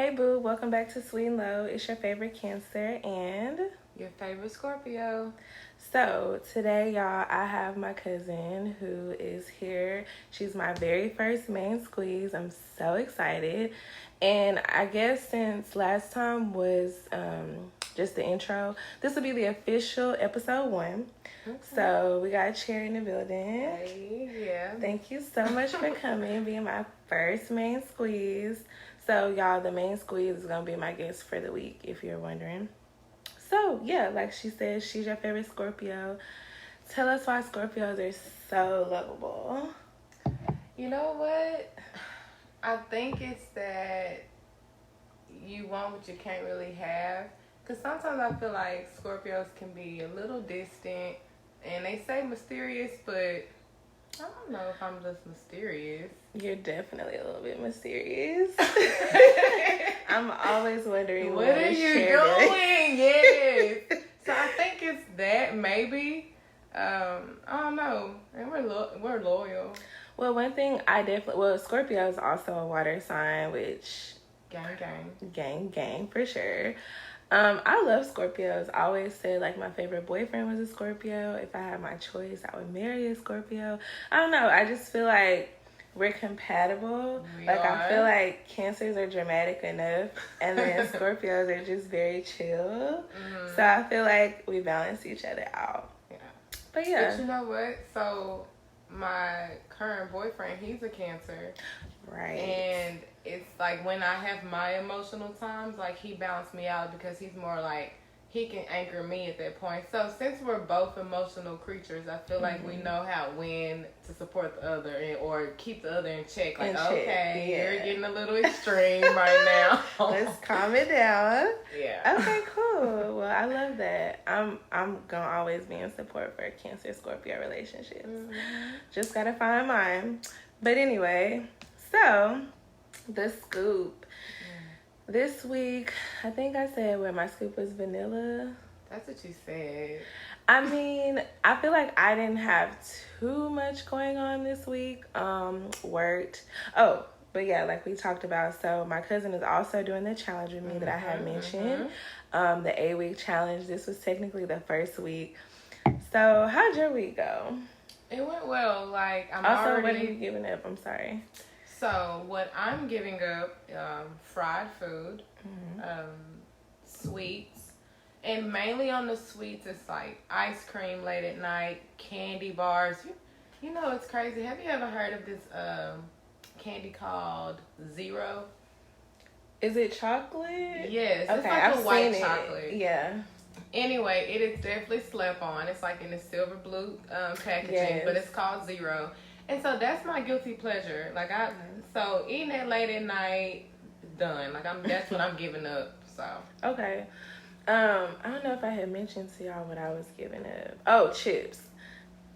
Hey boo, welcome back to Sweet and Low. It's your favorite Cancer and Your favorite Scorpio. so today y'all I have my cousin who is here. She's my very first main squeeze. I'm so excited. And I guess since last time was just the intro, this will be the official episode 1. Okay. So we got Cherry in the building. Hey, yeah. Thank you so much for coming, being my first main squeeze. So, y'all, the main squeeze is going to be my guest for the week, if you're wondering. So, yeah, like she said, she's your favorite Scorpio. Tell us why Scorpios are so lovable. You know what? I think it's that you want what you can't really have. Because sometimes I feel like Scorpios can be a little distant. And they say mysterious, but I don't know if I'm just mysterious. You're definitely a little bit mysterious. I'm always wondering what are you doing? Yes. So I think it's that maybe. I don't know. And we're loyal. Well, one thing Scorpio is also a water sign, which gang for sure. I love Scorpios. I always said like my favorite boyfriend was a Scorpio. If I had my choice, I would marry a Scorpio. I don't know. I just feel like we're compatible. I feel like Cancers are dramatic enough, and then Scorpios are just very chill. Mm-hmm. So I feel like we balance each other out. Yeah. But yeah. But you know what? So my current boyfriend, he's a Cancer. Right. And it's like when I have my emotional times, like he balanced me out because he's more like he can anchor me at that point. So since we're both emotional creatures, I feel like we know when to support the other or keep the other in check. Like, you're getting a little extreme right now. Let's calm it down. Yeah. Okay, cool. Well, I love that. I'm gonna always be in support for Cancer Scorpio relationships. Mm-hmm. Just gotta find mine. But anyway, so the scoop. This week, I think I said my scoop was vanilla. That's what you said. I mean, I feel like I didn't have too much going on this week. Worked. Oh, but yeah, like we talked about. So my cousin is also doing the challenge with me that I had mentioned. Mm-hmm. The 8-week challenge. This was technically the first week. So how'd your week go? It went well. Like what are you giving up? I'm sorry. So what I'm giving up, fried food, sweets, and mainly on the sweets, it's like ice cream late at night, candy bars. You know, it's crazy. Have you ever heard of this candy called Zero? Is it chocolate? Yes, it's like a white chocolate. Yeah. Anyway, it is definitely slept on. It's like in the silver blue packaging, but it's called Zero. And so that's my guilty pleasure. So eating that late at night, done. That's what I'm giving up. So okay. I don't know if I had mentioned to y'all what I was giving up. Oh, chips.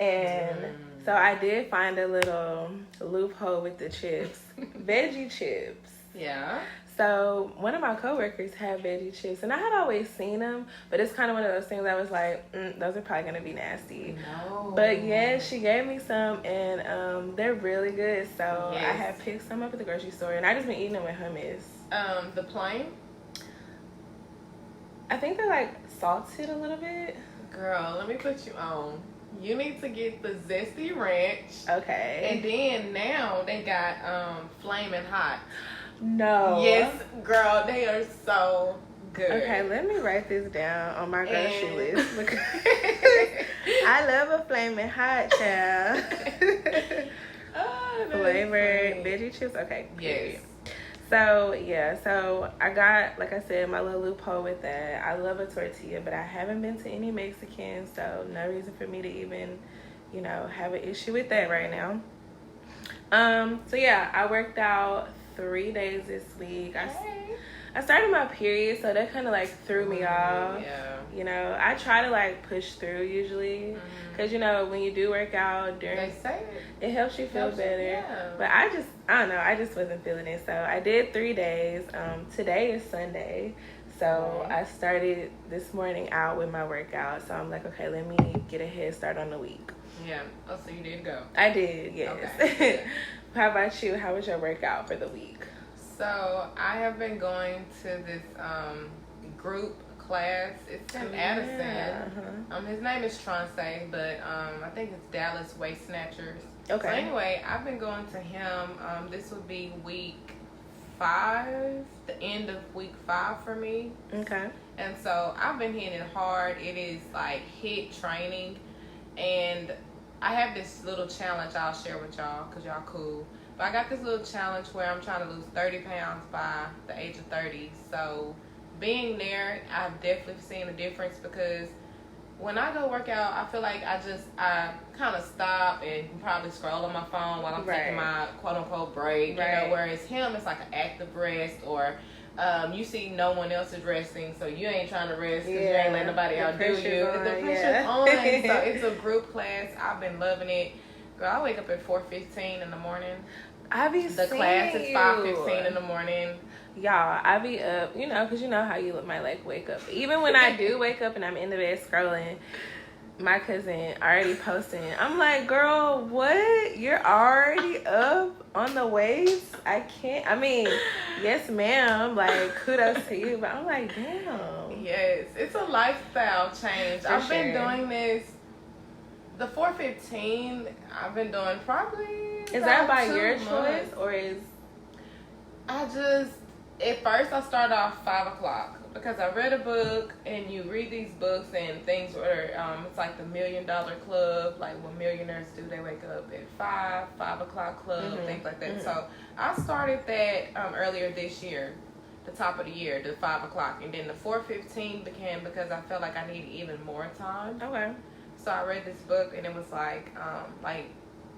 And so I did find a little loophole with the chips. Veggie chips. Yeah. So one of my coworkers had veggie chips, and I had always seen them, but it's kind of one of those things I was like, those are probably gonna be nasty. No. But yeah, she gave me some, and they're really good. So I had picked some up at the grocery store, and I just been eating them with hummus. The plain? I think they're like salted a little bit. Girl, let me put you on. You need to get the zesty ranch. Okay. And then now they got flaming hot. No. Yes, girl, they are so good. Okay, let me write this down on my grocery list. I love a flaming hot, child. Flavored veggie chips. Okay, period. Yes. So I got, like I said, my little loophole with that. I love a tortilla, but I haven't been to any Mexican, so no reason for me to even, have an issue with that right now. So yeah, I worked out 3 days this week. I started my period, so that kind of like threw me off. Yeah. I try to like push through usually, because when you do work out they say it helps you feel better. Yeah. But I don't know, I just wasn't feeling it. So I did 3 days. Today is Sunday, so I started this morning out with my workout. So I'm like, okay, let me get a head start on the week. Yeah. Oh, so you did go? I did, yes. Okay. How about you? How was your workout for the week? So I have been going to this group class. It's in Addison. His name is Tronce, but I think it's Dallas Waist Snatchers. Okay. So anyway, I've been going to him. This will be week 5, the end of week 5 for me. Okay. And so I've been hitting it hard. It is like HIIT training, and I have this little challenge I'll share with y'all because y'all cool. But I got this little challenge where I'm trying to lose 30 pounds by the age of 30. So being there, I've definitely seen a difference because when I go work out, I feel like I kind of stop and probably scroll on my phone while I'm taking my quote unquote break. Right. You know, whereas him, it's like an active rest, or you see no one else is resting, so you ain't trying to rest because you ain't letting nobody outdo you. The pressure's on. So it's a group class. I've been loving it. Girl, I wake up at 4:15 in the morning. The class is 5:15 in the morning. Y'all, I be up, you know, because you know how you might like wake up. Even when I do wake up and I'm in the bed scrolling, my cousin already posting. I'm like, girl, what? You're already up on the waves? I can't. I mean, yes, ma'am. Like, kudos to you. But I'm like, damn. Yes, it's a lifestyle change. I've been doing this. The 4:15, I've been doing probably. Is that by your choice or is? At first I started off 5 o'clock because I read a book, and you read these books and things where it's like the $1 Million Club, like what millionaires do. They wake up at 5 o'clock club, things like that. So I started that earlier this year, the top of the year, the 5 o'clock, and then the 4:15 became because I felt like I needed even more time. Okay. So I read this book, and it was like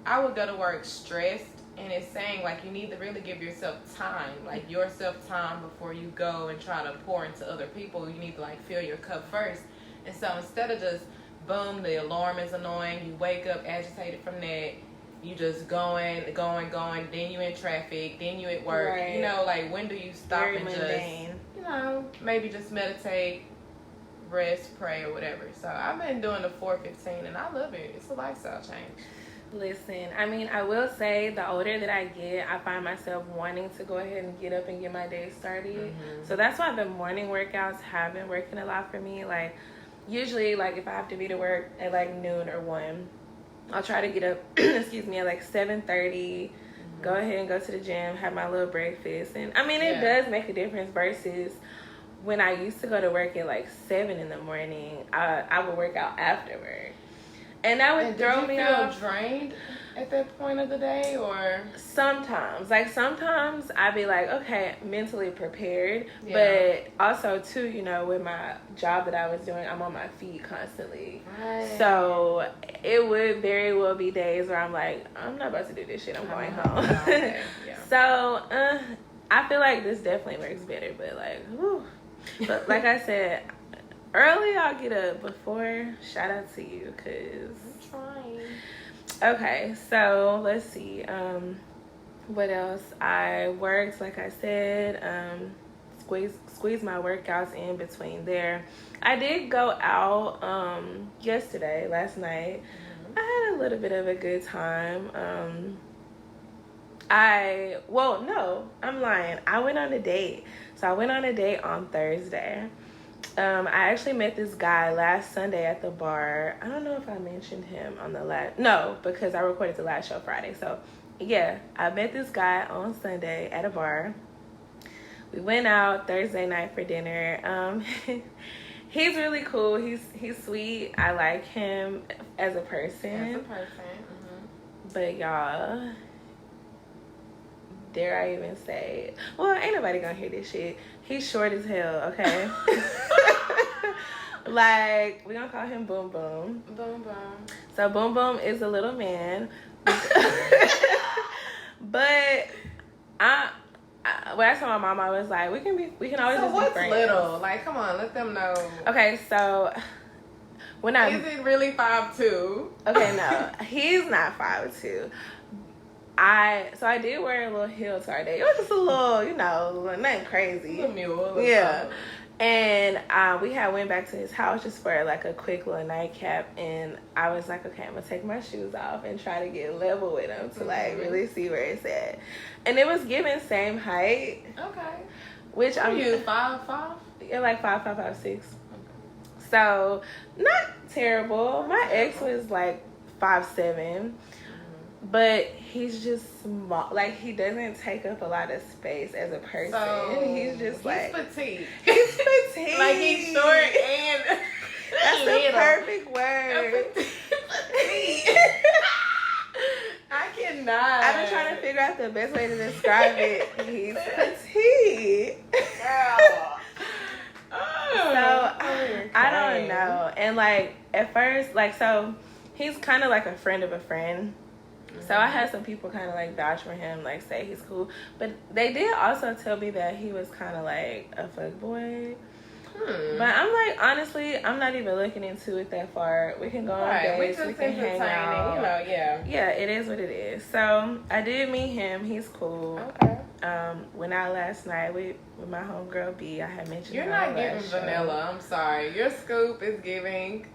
I would go to work stressed, and it's saying like you need to really give yourself time, like yourself time before you go and try to pour into other people. You need to like fill your cup first. And so instead of just boom, the alarm is annoying, you wake up agitated from that, you just going, then you in traffic, then you at work. Right. You know, like when do you stop and mundane. Just, you know, maybe just meditate, rest, pray, or whatever. So I've been doing the 4:15, and I love it. It's a lifestyle change. Listen, I mean, I will say the older that I get, I find myself wanting to go ahead and get up and get my day started. So that's why the morning workouts have been working a lot for me. Like, usually, like, if I have to be to work at, like, noon or 1, I'll try to get up, excuse me, at, like, 7:30, go ahead and go to the gym, have my little breakfast. And, I mean, it does make a difference versus when I used to go to work at, like, 7 in the morning, I would work out afterward. And that would throw me off. Feel drained at that point of the day, or sometimes I'd be like, okay, mentally prepared, but also too, you know, with my job that I was doing, I'm on my feet constantly, so it would very well be days where I'm like, I'm not about to do this shit, I'm going home. So I feel like this definitely works better, but like, whew. But like I said, early I'll get up. Before, shout out to you, cause I'm trying. Okay, so let's see. What else? I worked, like I said. Squeeze my workouts in between there. I did go out last night. I had a little bit of a good time. I'm lying. I went on a date. So I went on a date on Thursday. I actually met this guy last Sunday at the bar. I don't know if I mentioned him on because I recorded the last show Friday. So yeah, I met this guy on Sunday at a bar. We went out Thursday night for dinner. He's really cool. He's sweet. I like him as a person. But y'all, dare I even say it? Well, ain't nobody gonna hear this shit. He's short as hell, okay? Like, we're gonna call him Boom Boom. Boom Boom. So Boom Boom is a little man. But when I told my mom, I was like, we can always just be friends. Little? Like, come on, let them know. Okay, so is it really 5'2"? Okay, no, he's not 5'2". I did wear a little heel to our day. It was just a little, you know, nothing crazy. A mule. Yeah. And we had went back to his house just for like a quick little nightcap, and I was like, okay, I'm gonna take my shoes off and try to get level with him to like really see where it's at. And it was given same height. Okay. Which I'm you 5'5"? Yeah, like 5'6". So not terrible. My ex was like 5'7". But he's just small. Like, he doesn't take up a lot of space as a person. So, he's just like... He's petite. He's petite. Like, he's short and... That's the perfect word. Petite. I cannot. I've been trying to figure out the best way to describe it. He's petite. Girl. I don't know. And, like, at first, like, so... He's kind of like a friend of a friend. So I had some people kind of like vouch for him, like say he's cool. But they did also tell me that he was kind of like a fuckboy. But I'm like, honestly, I'm not even looking into it that far. We can go on dates, we can hang out. You know, yeah. Yeah, it is what it is. So I did meet him. He's cool. Okay. Went out last night with my homegirl B. I had mentioned. You're not giving vanilla. I'm sorry. Your scoop is giving.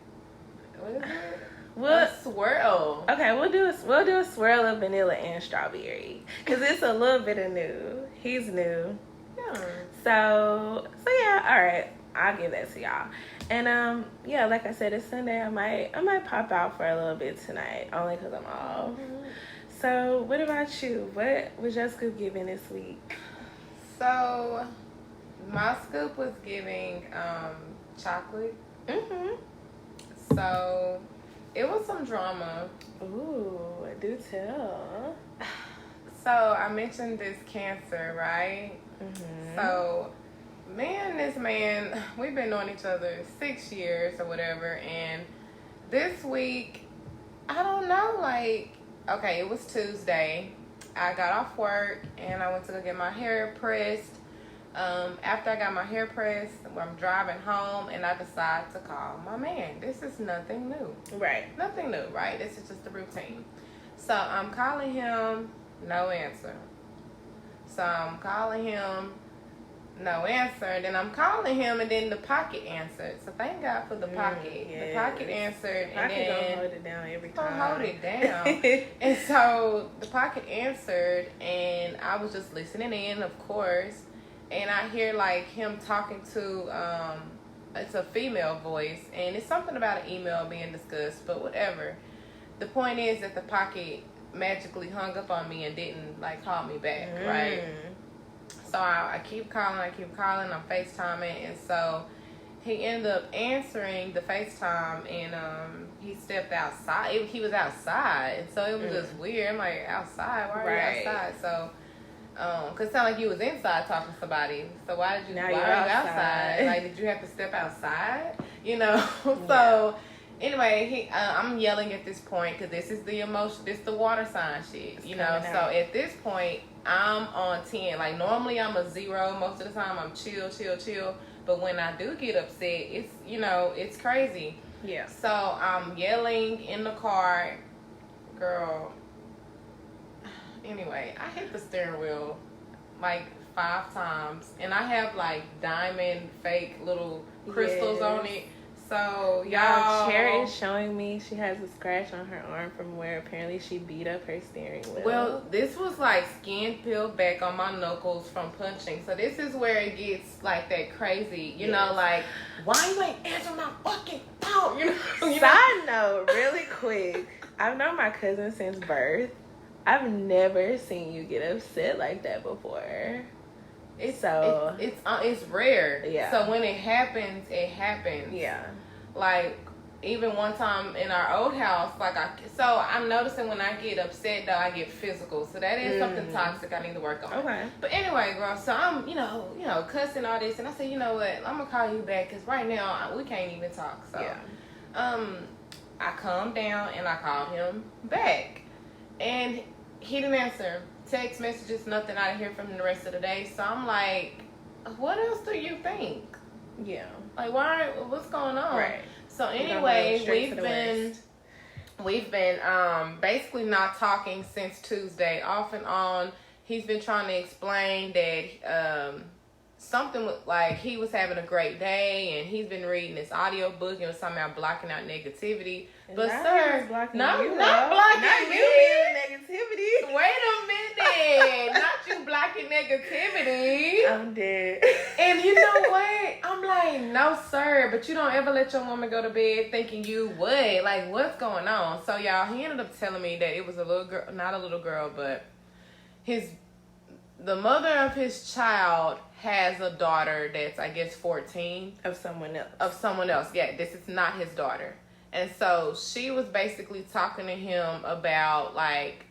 What is it? A swirl. Okay, we'll do a swirl of vanilla and strawberry because it's a little bit of new. He's new. Yeah. So yeah. All right, I'll give that to y'all. And yeah, like I said, it's Sunday. I might pop out for a little bit tonight, only because I'm off. Mm-hmm. So what about you? What was your scoop giving this week? So my scoop was giving chocolate. Mhm. So. It was some drama. Ooh, do tell. So, I mentioned this cancer, right? Mm-hmm. So, this man, we've been knowing each other 6 years or whatever. And this week, I don't know, like, okay, it was Tuesday. I got off work and I went to go get my hair pressed. After I got my hair pressed, I'm driving home and I decide to call my man. This is nothing new. Right. Nothing new, right? This is just a routine. So I'm calling him, no answer. So I'm calling him, no answer. And then I'm calling him and then the pocket answered. So thank God for the pocket. Yes. The pocket answered. The pocket gonna hold it down every time. Gonna hold it down. And so the pocket answered and I was just listening in, of course. And I hear like him talking to, it's a female voice, and it's something about an email being discussed, but whatever. The point is that the pocket magically hung up on me and didn't like call me back, right? So I keep calling, I'm FaceTiming, and so he ended up answering the FaceTime, and he stepped outside. He was outside, and so it was just weird. I'm like, outside? Why are you outside? So. Cause it sounded like you was inside talking to somebody. So why are you outside? Like, did you have to step outside? You know. So anyway, I'm yelling at this point because this is the emotion. This the water sign shit. You know. So at this point, I'm on 10. Like normally I'm a 0 most of the time. I'm chill. But when I do get upset, it's crazy. Yeah. So I'm yelling in the car, girl. Anyway, I hit the steering wheel like 5 times, and I have like diamond fake little crystals on it. So y'all, Cherry is showing me she has a scratch on her arm from where apparently she beat up her steering wheel. Well, this was like skin peeled back on my knuckles from punching. So this is where it gets like that crazy, you know, like why you ain't answering my fucking phone? You know. Side note, really quick, I've known my cousin since birth. I've never seen you get upset like that before. It's rare. Yeah. So when it happens, it happens. Yeah. Like even one time in our old house, I'm noticing when I get upset though, I get physical. So that is something toxic I need to work on. Okay. But anyway, girl, so I'm cussing all this, and I said, you know what, I'm gonna call you back because right now we can't even talk. So I calmed down and I called him back. And he didn't answer. Text messages, nothing. I didn't hear from him the rest of the day. So I'm like, what else do you think? Yeah. Like, what's going on? Right. So anyway, we've been basically not talking since Tuesday, off and on. He's been trying to explain that something like he was having a great day and he's been reading this audio book and was talking about blocking out negativity. But sir, not blocking you. Negativity. Wait a minute. Not you blocking negativity. I'm dead. And you know what? I'm like, no sir, but you don't ever let your woman go to bed thinking you would. Like, what's going on? So y'all, he ended up telling me that it was a little girl, not a little girl, but the mother of his child has a daughter that's, I guess, 14. Of someone else. Yeah, this is not his daughter. And so she was basically talking to him about, like,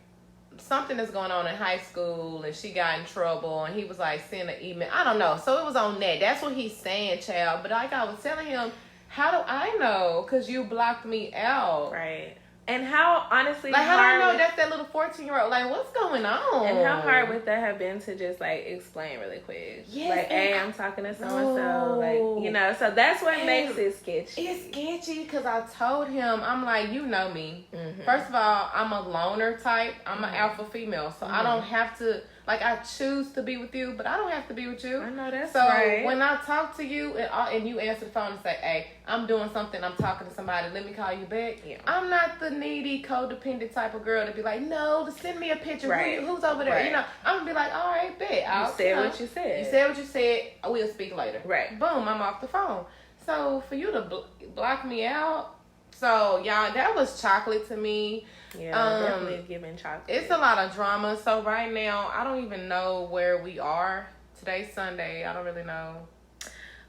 something that's going on in high school, and she got in trouble, and he was, like, sending an email. I don't know. So it was on that. That's what he's saying, child. But like I was telling him, how do I know? Because you blocked me out. Right. And how, honestly, like, how do I know that's that little 14-year-old? Like, what's going on? And how hard would that have been to just, like, explain really quick? Yes, like, hey, I'm talking to so-and-so. Like, you know, so that's what makes it sketchy. It's sketchy because I told him, I'm like, you know me. Mm-hmm. First of all, I'm a loner type. I'm an alpha female. So I don't have to, like, I choose to be with you, but I don't have to be with you. I know that's right. So when I talk to you and you answer the phone and say, hey, I'm doing something, I'm talking to somebody, let me call you back. Yeah. I'm not the needy, codependent type of girl to be like, no, send me a picture. Right. Who's over there? Right. You know, I'm going to be like, all right, bet. You said what you said. You said what you said. We'll speak later. Right. Boom, I'm off the phone. So for you to block me out, so y'all, that was chocolate to me. Yeah, definitely giving chocolate. It's a lot of drama. So right now, I don't even know where we are. Today's Sunday. I don't really know.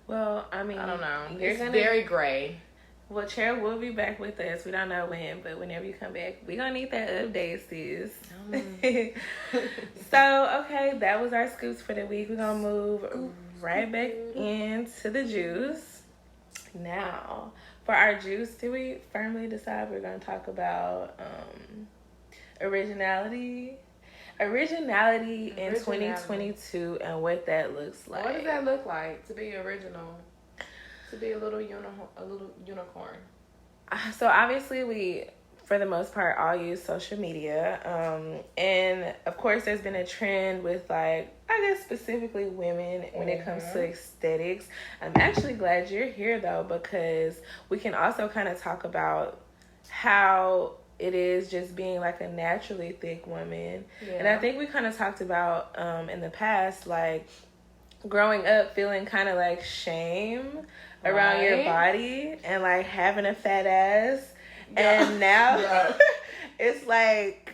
Well, I mean, I don't know. It's very gray. Well, Cheryl will be back with us. We don't know when, but whenever you come back, we're going to need that update, sis. So, okay, that was our scoops for the week. We're going to move right back into the juice. Now, for our juice, did we firmly decide we're going to talk about originality in 2022 and what that looks like? What does that look like to be original? To be a little unicorn. So obviously we, for the most part, all use social media. And of course there's been a trend with, like, I guess specifically women when it comes to aesthetics. I'm actually glad you're here though, because we can also kind of talk about how it is just being like a naturally thick woman. Yeah. And I think we kind of talked about in the past, like growing up feeling kind of like shame around your body and like having a fat ass. Yeah. And now it's like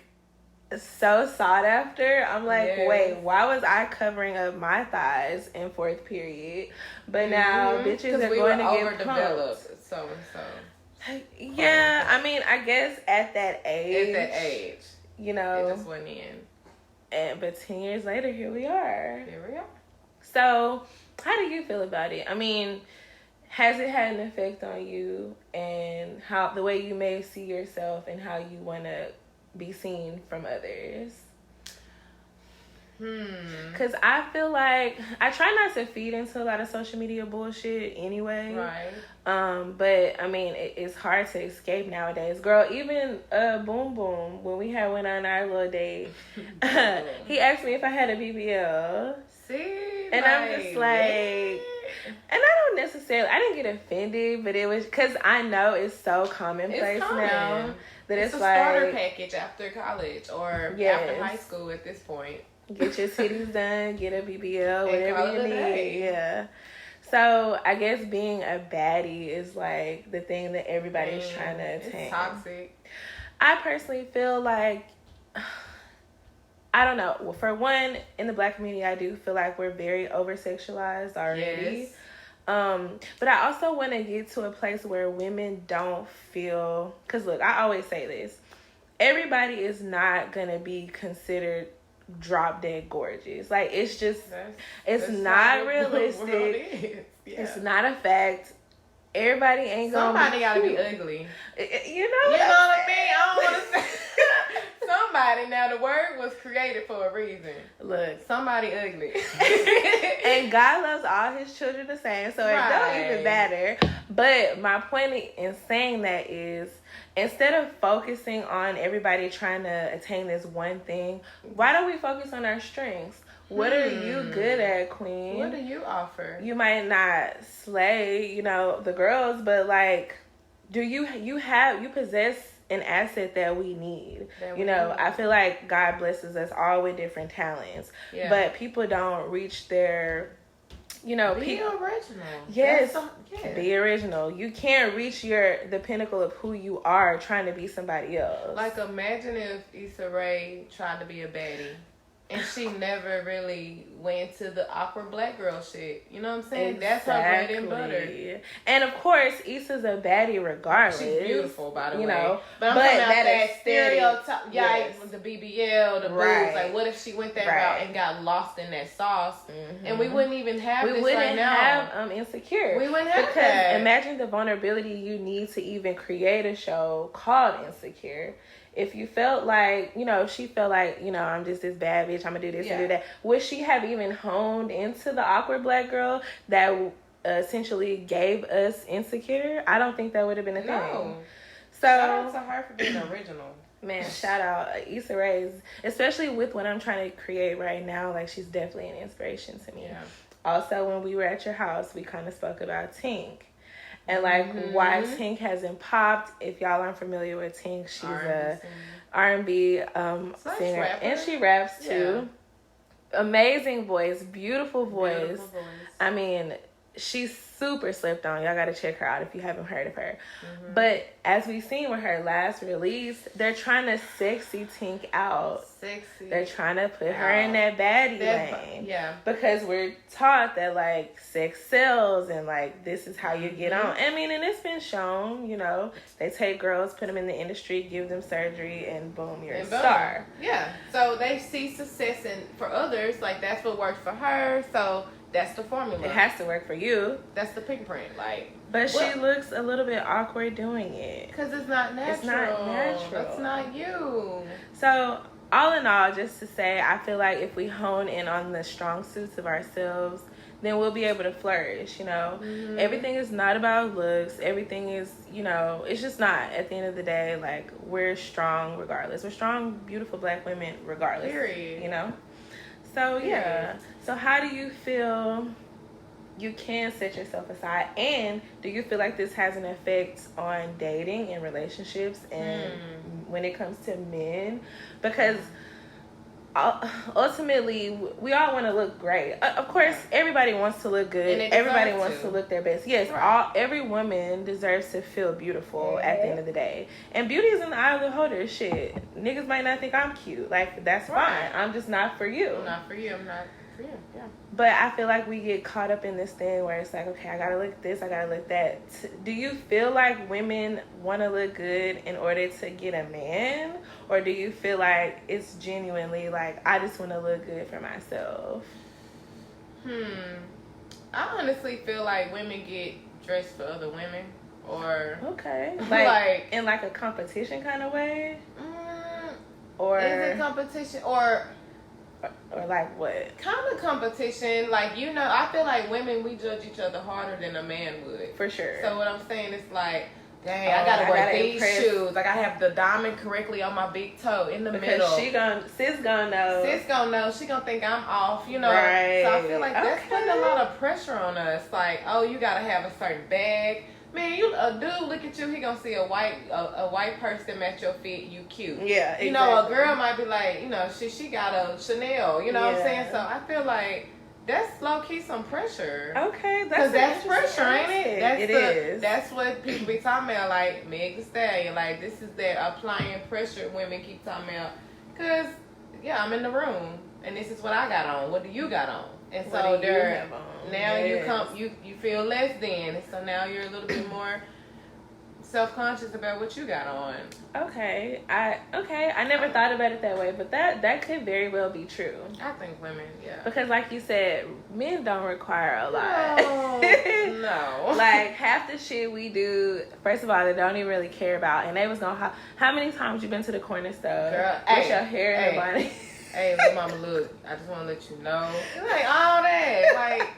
so sought after. I'm like, wait, why was I covering up my thighs in fourth period? But now bitches are going to get pumped. So. Yeah, I mean, I guess at that age. You know. It just went in. But 10 years later, here we are. So, how do you feel about it? I mean, has it had an effect on you and how the way you may see yourself and how you want to be seen from others? Because I feel like I try not to feed into a lot of social media bullshit anyway. Right. But I mean, it's hard to escape nowadays. Girl, even Boom Boom, when we went on our little date, he asked me if I had a BBL. See? And I'm just like... And I didn't get offended, but it was because I know it's so commonplace now that it's like a starter package after college or after high school at this point. Get your titties done, get a BBL, whatever you need. Yeah. So I guess being a baddie is like the thing that everybody's trying to attain. It's toxic. I personally feel like, I don't know. Well, for one, in the Black community, I do feel like we're very over-sexualized already. Yes. But I also want to get to a place where women don't feel... Because, look, I always say this. Everybody is not going to be considered drop-dead gorgeous. Like, it's just... It's not realistic. It's not a fact. Everybody ain't gonna... Somebody gotta be ugly. You know what I mean? I don't want to say... Somebody. Now, the word was created for a reason. Look. Somebody ugly. And God loves all his children the same, so it don't even matter. But my point in saying that is, instead of focusing on everybody trying to attain this one thing, why don't we focus on our strengths? What are you good at, queen? What do you offer? You might not slay, you know, the girls, but like, do you possess an asset that we need? You know, I feel like God blesses us all with different talents, but people don't reach their, you know, be original. Yes, be original. You can't reach the pinnacle of who you are trying to be somebody else. Like, imagine if Issa Rae tried to be a baddie. And she never really went to the awkward black girl shit. You know what I'm saying? Exactly. That's her bread and butter. And of course, Issa's a baddie regardless. She's beautiful, by the way. Know, but I'm talking about that stereotype. Yes. The BBL, the boobs. Like, what if she went that route and got lost in that sauce? Mm-hmm. And we wouldn't even have this right now. We wouldn't have Insecure. We wouldn't have that. Imagine the vulnerability you need to even create a show called Insecure. If you felt like, you know, she felt like, you know, I'm just this bad bitch, I'm gonna do this and do that, would she have even honed into the awkward black girl that essentially gave us Insecure? I don't think that would have been a thing. So shout out to her for being original. Man, shout out Issa Rae, especially with what I'm trying to create right now. Like, she's definitely an inspiration to me. Yeah. Also, when we were at your house, we kind of spoke about Tink. And, like, why Tink hasn't popped. If y'all aren't familiar with Tink, she's a R&B singer. And she raps, too. Yeah. Amazing voice. Beautiful voice. I mean, she's super slept on. Y'all got to check her out if you haven't heard of her. Mm-hmm. But as we've seen with her last release, they're trying to sexy Tink out. They're trying to put her in that baddie lane. Yeah. Because we're taught that, like, sex sells and, like, this is how you get on. I mean, and it's been shown, you know, they take girls, put them in the industry, give them surgery, and boom, you're a star. Yeah. So they see success for others. Like, that's what works for her. So that's the formula. It has to work for you. That's the pink print. Like, but she looks a little bit awkward doing it. Because it's not natural. It's not natural. It's not you. So, all in all, just to say, I feel like if we hone in on the strong suits of ourselves, then we'll be able to flourish, you know. Mm-hmm. Everything is not about looks. Everything is, you know, it's just not. At the end of the day, like, we're strong regardless. We're strong, beautiful black women regardless. Period. You know? So, yeah. So, how do you feel you can set yourself aside? And do you feel like this has an effect on dating and relationships and when it comes to men? Because ultimately, we all want to look great. Of course, everybody wants to look good. Everybody wants to look their best. Yes, every woman deserves to feel beautiful at the end of the day. And beauty is in the eye of the beholder. Shit, niggas might not think I'm cute. Like, that's fine. I'm just not for you. I'm not for you. I'm not for you. Yeah. But I feel like we get caught up in this thing where it's like, okay, I gotta look this, I gotta look that. Do you feel like women want to look good in order to get a man? Or do you feel like it's genuinely like, I just want to look good for myself? I honestly feel like women get dressed for other women. Or okay. Like in like a competition kind of way? Or is it competition? Or like what? Kind of competition. Like, you know, I feel like women, we judge each other harder than a man would. For sure. So what I'm saying is like, dang, I gotta wear these shoes. Like, I have the diamond correctly on my big toe in the middle. Sis gonna know. Sis gonna know. She gonna think I'm off, you know. Right. So I feel like that's putting a lot of pressure on us. Like, oh, you gotta have a certain bag. Man, a dude look at you, he gonna see a white purse that match your fit, you cute. Yeah, exactly. You know, a girl might be like, you know, she got a Chanel, you know what I'm saying? So I feel like that's low-key some pressure. Okay, because that's pressure, ain't it? It is. That's what people be talking about, like Meg Thee Stallion. Like, this is that applying pressure women keep talking about. Because, yeah, I'm in the room, and this is what I got on. What do you got on? And so now you feel less than, and so now you're a little bit more self-conscious about what you got on. Okay, I never thought about it that way, but that could very well be true. I think women, yeah, because like you said, men don't require a lot. No. Like, half the shit we do, first of all, they don't even really care about, and they was gonna how many times you been to the corner store, girl, with your hair in the bunny? Hey, little mama, look, I just want to let you know. Like, all that. Like,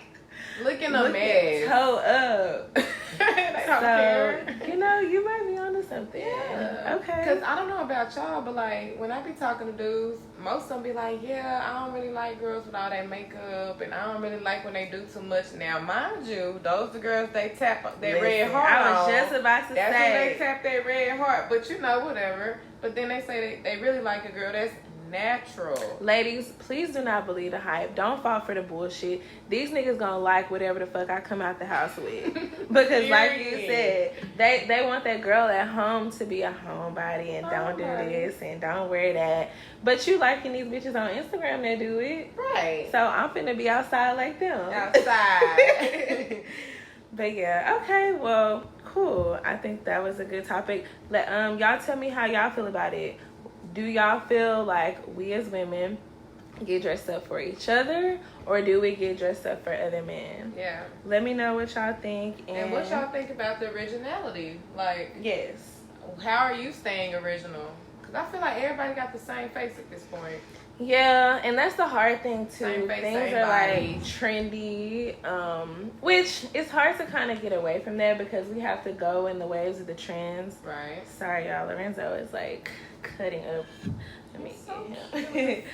looking a mess. Toe up. They don't care. You know, you might be onto something. Yeah. Okay. Because I don't know about y'all, but like when I be talking to dudes, most of them be like, yeah, I don't really like girls with all that makeup, and I don't really like when they do too much. Now, mind you, those the girls they tap their red heart I was on. just about to That's say. when they tap their red heart. But you know, whatever. But then they say they really like a girl that's natural. Ladies, please do not believe the hype. Don't fall for the bullshit. These niggas gonna like whatever the fuck I come out the house with. Because like you said, they want that girl at home to be a homebody and don't do this and don't wear that. But you liking these bitches on Instagram that do it. Right. So I'm finna be outside like them. Outside. But yeah, okay, well, cool. I think that was a good topic. Y'all tell me how y'all feel about it. Do y'all feel like we as women get dressed up for each other, or do we get dressed up for other men? Yeah. Let me know what y'all think. And what y'all think about the originality? Like, yes. How are you staying original? Because I feel like everybody got the same face at this point. Yeah, and that's the hard thing too. Same face, things same are body. like trendy, which it's hard to kind of get away from that because we have to go in the waves of the trends. Right. Sorry, y'all. Lorenzo is like cutting up. Let me get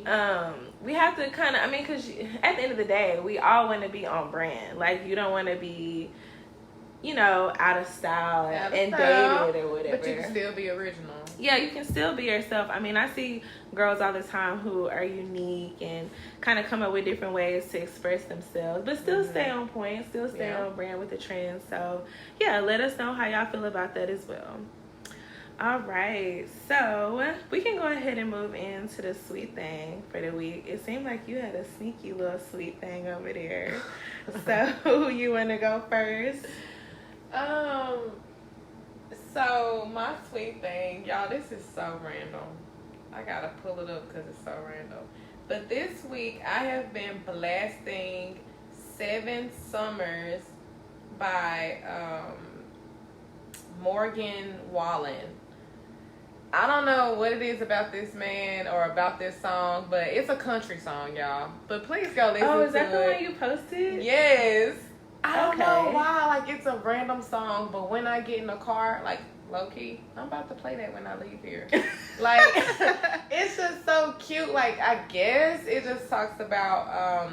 him. We have to kind of, because at the end of the day, we all want to be on brand. Like, you don't want to be, out of style and dated or whatever. But you can still be original. Yeah, you can still be yourself. I see girls all the time who are unique and kind of come up with different ways to express themselves, but still stay on point, still stay on brand with the trends. So, yeah, let us know how y'all feel about that as well. All right, so we can go ahead and move into the sweet thing for the week. It seemed like you had a sneaky little sweet thing over there. So, you want to go first? So my sweet thing, y'all, this is so random. I gotta pull it up because it's so random. But this week I have been blasting 7 Summers by Morgan Wallen. I don't know what it is about this man or about this song, but it's a country song, y'all. But please go listen to it. Oh, is that the one you posted? Yes. I don't know why, like, it's a random song, but when I get in the car, like, low-key, I'm about to play that when I leave here. Like, it's just so cute. Like, I guess it just talks about,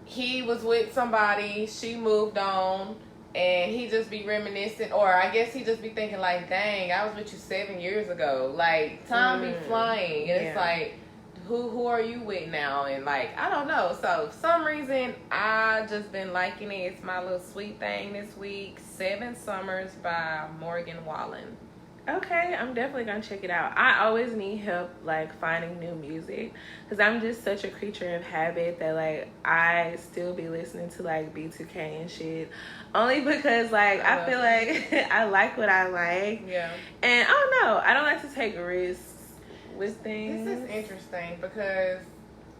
he was with somebody, she moved on, and he just be reminiscing, or I guess he just be thinking, like, dang, I was with you 7 years ago. Like, time be flying, and it's like, who are you with now? And like, I don't know. So for some reason, I just been liking it. It's my little sweet thing this week. 7 Summers by Morgan Wallen. Okay, I'm definitely gonna check it out. I always need help like finding new music because I'm just such a creature of habit that like I still be listening to like B2K and shit only because like I feel like I like what I like. Yeah. And I don't know. I don't like to take risks with things. This is interesting because,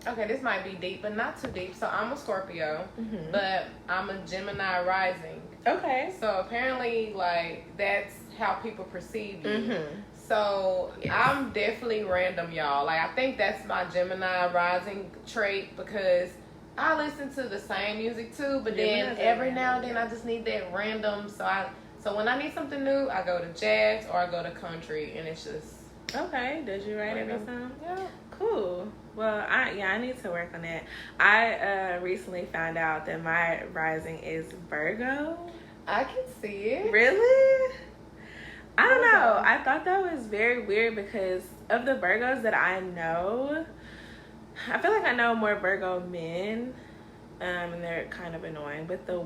okay, this might be deep, but not too deep. So I'm a Scorpio, but I'm a Gemini rising. Okay. So apparently, like, that's how people perceive you. So I'm definitely random, y'all. Like, I think that's my Gemini rising trait because I listen to the same music too, but then every now and then I just need that random. So when I need something new, I go to jazz or I go to country, and it's just. Okay, did you write every song? Yeah. Cool. Well, I need to work on that. I recently found out that my rising is Virgo. I can see it. Really? I don't know. I thought that was very weird because of the Virgos that I know, I feel like I know more Virgo men, and they're kind of annoying. But the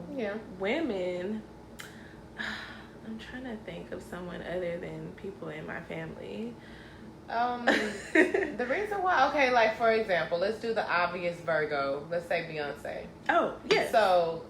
women, I'm trying to think of someone other than people in my family. The reason why, okay, like for example, let's do the obvious Virgo. Let's say Beyonce. Oh, yes. So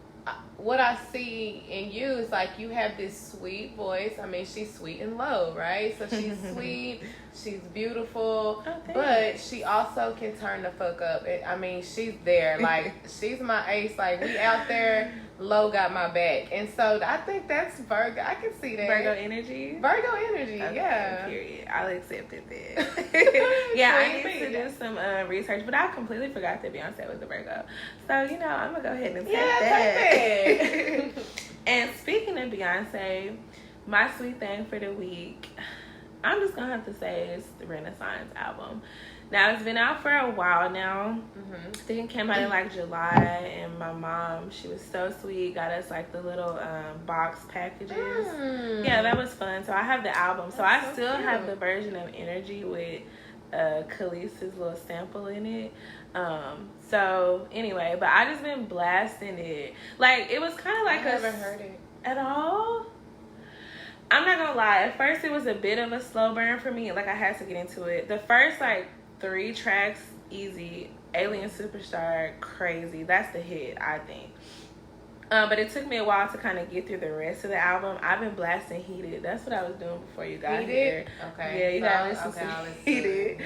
what I see in you is like you have this sweet voice. I mean, she's sweet and low, right? So she's sweet, she's beautiful, but she also can turn the fuck up. I mean, she's there. Like, she's my ace. Like, we out there. Low got my back. And so I think that's Virgo. I can see that. Virgo energy? Virgo energy, okay, yeah. Period. I'll accept it then. Yeah, I need to do some research, but I completely forgot that Beyonce was a Virgo. So, I'm going to go ahead and take that. Take that. And speaking of Beyonce, My sweet thing for the week, I'm just gonna have to say it's the Renaissance album. Now it's been out for a while now. I think it came out in like July, and my mom, she was so sweet, got us like the little box packages. Yeah, that was fun. So I have the album. So I still have the version of Energy with Khaleesi's little sample in it. So anyway, but I just been blasting it. Like it was kind of like I haven't heard it at all. I'm not gonna lie. At first, it was a bit of a slow burn for me. Like I had to get into it. The first like 3 tracks, easy. Alien Superstar, crazy. That's the hit, I think. But it took me a while to kind of get through the rest of the album. I've been blasting Heated. That's what I was doing before you got here. Okay. Yeah, you gotta listen to Heated.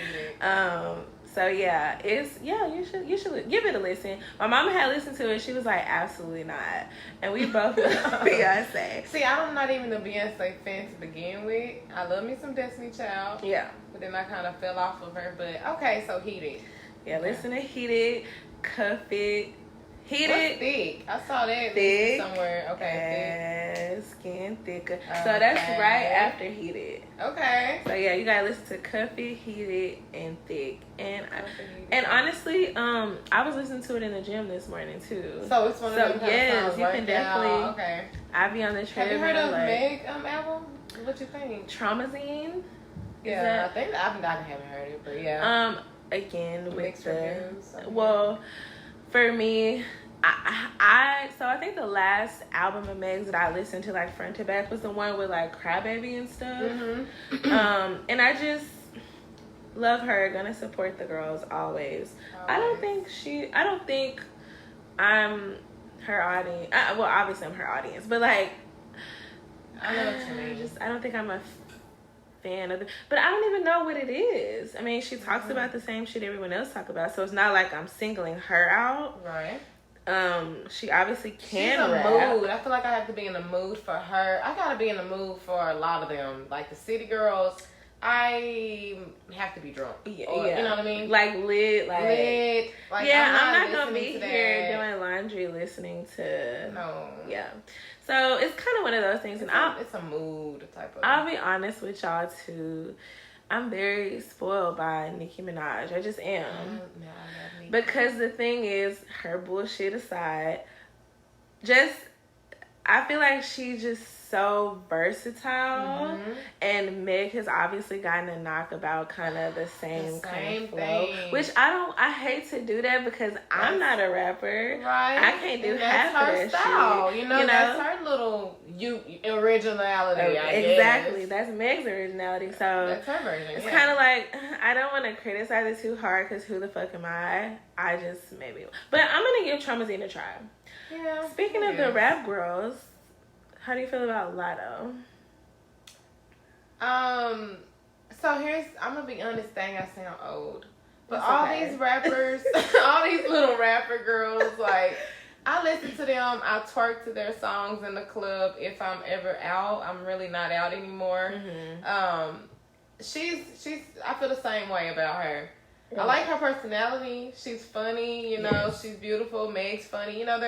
So yeah, you should give it a listen. My mama had listened to it. She was like, absolutely not. And we both love Beyonce. See, I'm not even a Beyonce fan to begin with. I love me some Destiny Child. Yeah. But then I kind of fell off of her. But okay, so Heated. Yeah, listen to Heated, Cuff It. Heated. What's Thick? I saw that Thick somewhere. Okay, Thick. Skin thicker. Okay. So that's right after Heated. Okay. So yeah, you gotta listen to Cuff It, Heated, and Thick. And honestly, I was listening to it in the gym this morning too. So it's one of them yes, songs you can definitely. Okay. I be on the treadmill. Have you heard of like, Meg album? What you think? Traumazine. Yeah, I think I haven't heard it, but yeah. Again with mixed the reviews. well, for me. I think the last album of Meg's that I listened to like front to back was the one with like Crybaby and stuff. And I just love her. Gonna support the girls always. I don't think I'm her audience. Well, obviously I'm her audience, but like I know what you mean. I don't think I'm a fan of but I don't even know what it is. I mean, she talks about the same shit everyone else talk about, so it's not like I'm singling her out. Right. She obviously can She's a rap. mood. I feel like I have to be in the mood for her. I gotta be in the mood for a lot of them. Like the City Girls, I have to be drunk. Yeah, or, you know what I mean? Like lit. Like yeah, I'm not gonna be to here that. doing laundry listening to. No. Yeah. So it's kind of one of those things, and it's a mood type of. I'll be honest with y'all too. I'm very spoiled by Nicki Minaj. I just am. Because the thing is, her bullshit aside, I feel like she's just so versatile, and Meg has obviously gotten a knock about kind of the same kind of flow, thing. which I hate to do that because I'm not a rapper, right? I can't do half her of that style. shit. You know, that's her little originality. Exactly, that's Meg's originality. So that's her version. It's kind of like I don't want to criticize it too hard because who the fuck am I? I just maybe, but I'm gonna give Traumazine a try. Yeah. Speaking of the rap girls. How do you feel about Lotto? So I'm gonna be honest, dang, I sound old. But It's all okay. these rappers, all these little rapper girls, like, I listen to them, I twerk to their songs in the club if I'm ever out. I'm really not out anymore. She's I feel the same way about her. I like her personality. She's funny, you know, she's beautiful. Meg's funny. You know,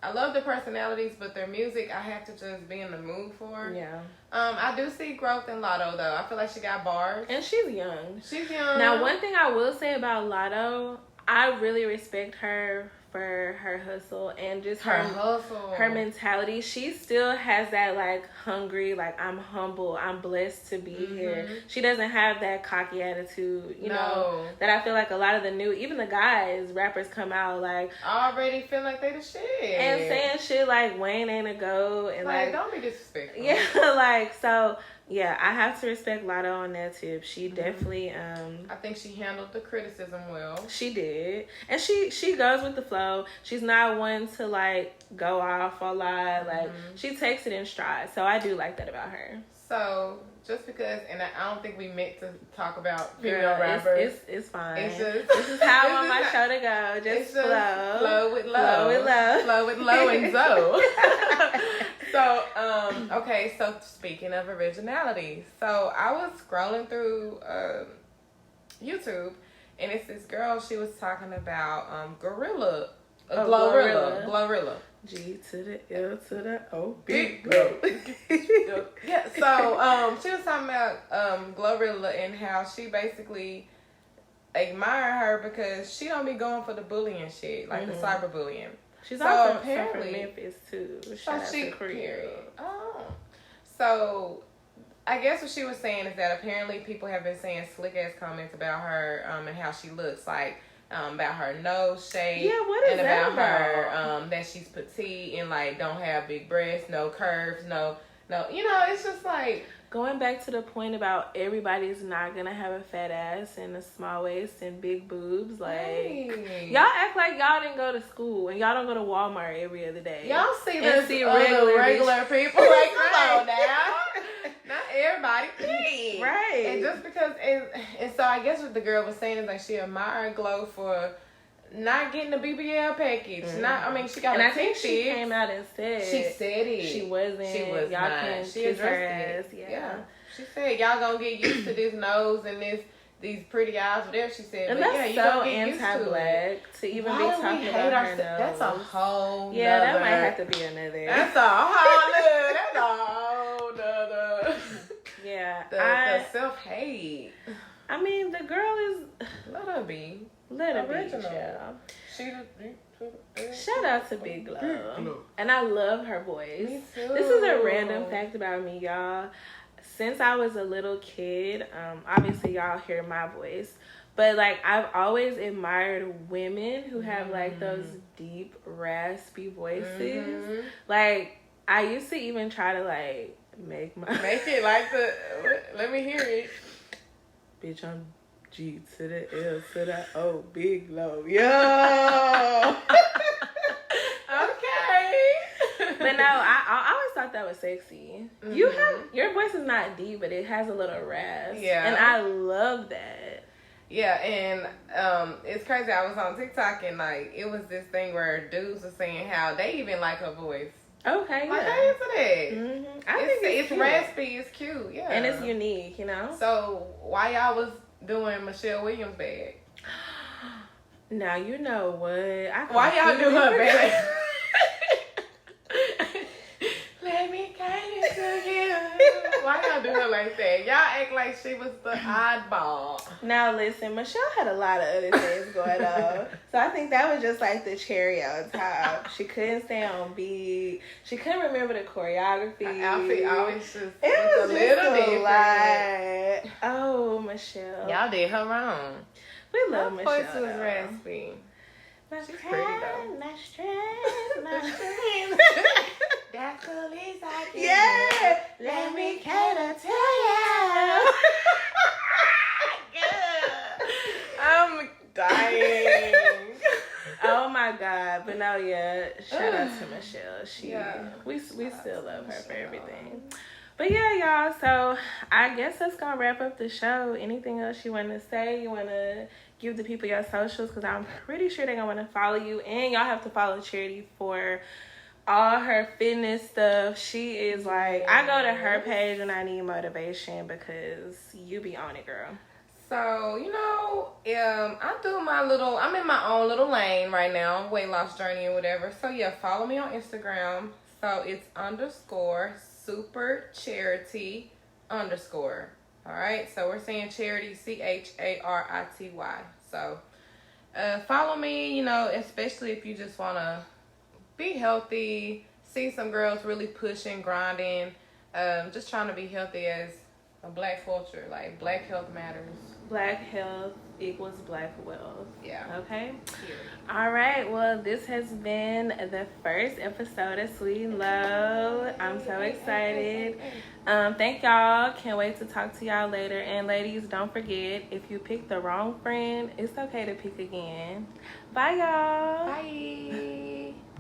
I love their personalities, but their music, I have to just be in the mood for. Yeah. I do see growth in Lotto, though. I feel like she got bars. And she's young. She's young. Now, one thing I will say about Lotto, I really respect her for her hustle and just her hustle. Her mentality. She still has that, like, hungry, like, I'm humble, I'm blessed to be here. She doesn't have that cocky attitude, you know, that I feel like a lot of the new, even the guys, rappers come out, like, already feel like they the shit. And saying shit like Wayne ain't a go. And like don't be disrespectful. Yeah, like, so... Yeah, I have to respect Lotto on that tip. She definitely I think she handled the criticism well. She did. And she goes with the flow. She's not one to like go off a lot. Like she takes it in stride. So I do like that about her. So just because, and I don't think we meant to talk about female rappers. It's fine. It's just, this is how I want my show to go. Just flow. Flow with low. Flow with low. Flow with low and Zoe. So, okay, so speaking of originality, so I was scrolling through YouTube, and it's this girl, she was talking about Glorilla. G to the L to the O, big glow. Yeah, so she was talking about Glorilla and how she basically admire her because she don't be going for the bullying shit, like the cyberbullying. She's so also apparently from Memphis too. Shout out to Korea. Oh, so I guess what she was saying is that apparently people have been saying slick ass comments about her and how she looks, like about her nose shape. Yeah, what is and that about her that she's petite and like don't have big breasts, no curves, no. You know, it's just like going back to the point about everybody's not gonna have a fat ass and a small waist and big boobs. Like y'all act like y'all didn't go to school and y'all don't go to Walmart every other day. Y'all see this regular people. Like, come on now. Not everybody, please. Right. And just because, and so I guess what the girl was saying is like she admired Glow for not getting the BBL package. Not, I mean, she got. And I think she came out and said she said it. She wasn't. She was y'all not. can She kiss her addressed ass. it. Yeah. She said y'all gonna get used to this nose and these pretty eyes. Whatever she said. And but that's yeah, so anti-black to even be talking about her nose. That's a whole. Yeah, that might have to be another. That's a whole nother. Yeah, the self-hate. I mean, the girl is Let her be. original. Shout out to Big Glow. And I love her voice. Me too. This is a random fact about me, y'all. Since I was a little kid, obviously y'all hear my voice, but like I've always admired women who have like those deep, raspy voices. Like I used to even try to like make it like the. Let me hear it. Bitch, I'm G to the L to the O, big low, yo. Okay. But no, I always thought that was sexy. You have your voice is not deep, but it has a little rasp. Yeah, and I love that. Yeah, and it's crazy. I was on TikTok and like it was this thing where dudes were saying how they even like her voice. Okay, like they into that. I think it's raspy, it's cute, yeah, and it's unique, you know. So why y'all was doing Michelle Williams bad? Now you know what. Why y'all do her bad? Let me kind of to you. Why y'all do her like that? Y'all act like she was the oddball. Now listen, Michelle had a lot of other things going on. So I think that was just like the cherry on top. She couldn't stay on beat. She couldn't remember the choreography. Her outfit always just it was a little different. Lot. Oh, Michelle. Y'all did her wrong. We love Michelle. Her voice was raspy. She's pretty though. My strength, my strength. That's the least I can Yeah. do. Let me cater to you. I'm dying. Oh my God. But no, yeah. Shout out to Michelle. We still love her for everything. But yeah, y'all. So I guess that's gonna wrap up the show. Anything else you want to say? You want to give the people your socials? Because I'm pretty sure they're gonna want to follow you, and y'all have to follow Charity for all her fitness stuff. She is like, I go to her page when I need motivation because you be on it, girl. So, you know, I'm in my own little lane right now, weight loss journey or whatever. So yeah, follow me on Instagram. So it's _supercharity_. All right. So we're saying charity, CHARITY. So, follow me, you know, especially if you just want to be healthy, see some girls really pushing, grinding, just trying to be healthy as a black culture. Like, black health matters. Black health equals black wealth. Yeah. Okay? All right. Well, this has been the first episode of Sweet and Low. I'm so excited. Thank y'all. Can't wait to talk to y'all later. And ladies, don't forget, if you pick the wrong friend, it's okay to pick again. Bye, y'all. Bye.